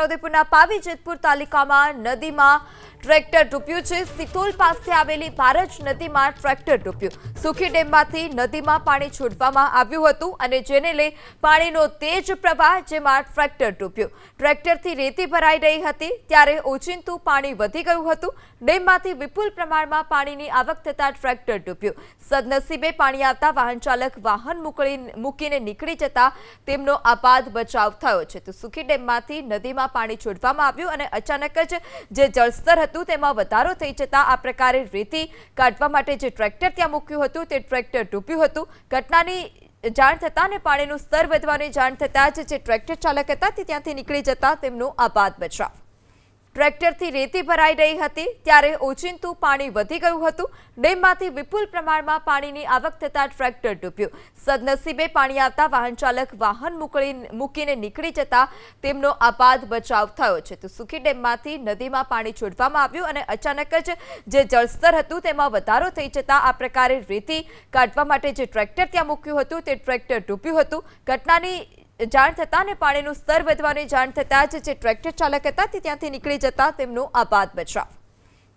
છોટાઉદેપુરના પાવી જેતપુર તાલુકામાં નદીમાં ટ્રેક્ટર ડૂબ્યું છે। સિતોલ પાસે આવેલી ભારજ નદીમાં ટ્રેક્ટર ડૂબ્યું। સુખી ડેમમાંથી નદીમાં પાણી છોડવામાં આવ્યું હતું અને જેને લઈ પાણીનો તેજ પ્રવાહ જેમાં ટ્રેક્ટર ડૂબ્યું। ટ્રેક્ટરથી રેતી ભરાઈ રહી હતી ત્યારે ઓચિંતું પાણી વધી ગયું હતું। ડેમમાંથી વિપુલ પ્રમાણમાં પાણીની આવક થતા ટ્રેક્ટર ડૂબ્યું। સદનસીબે પાણી આવતા વાહન ચાલક વાહન મૂકીને નીકળી જતા તેમનો આપાદ બચાવ થયો છે। તો સુખી ડેમમાંથી નદીમાં પાણી છોડવામાં આવ્યું અને અચાનક જ જે જળસ્તર હતું તેમાં વધારો થઈ જતા આ પ્રકારે રેતી કાઢવા માટે જે ટ્રેક્ટર ત્યાં મૂક્યું હતું તે ટ્રેક્ટર ડૂબ્યું હતું। ઘટનાની જાણ થતાં અને પાણીનું સ્તર વધવાની જાણ થતાં જ જે ટ્રેક્ટર ચાલક હતા તે ત્યાંથી નીકળી જતા તેમનો આપાદ બચાવ। ટ્રેક્ટરથી રેતી ભરાઈ રહી હતી ત્યારે ઓચિંતું પાણી વધી ગયું હતું। ડેમમાંથી વિપુલ પ્રમાણમાં પાણીની આવક થતા ટ્રેક્ટર ડૂબ્યું। સદનસીબે પાણી આવતા વાહન ચાલક વાહન મૂકીને નીકળી જતા તેમનો આપાદ બચાવ થયો છે। તો સુખી ડેમમાંથી નદીમાં પાણી છોડવામાં આવ્યું અને અચાનક જ જે જળસ્તર હતું તેમાં વધારો થઈ જતા આ પ્રકારે રેતી કાઢવા માટે જે ટ્રેક્ટર ત્યાં મૂક્યું હતું તે ટ્રેક્ટર ડૂબ્યું હતું। ઘટનાની જાણ થતાં અને પાણીનું સ્તર વધવાની જાણ થતાં જ જે ટ્રેક્ટર ચાલક હતા તે ત્યાંથી નીકળી જતા તેમનો આપાદ બચાવ।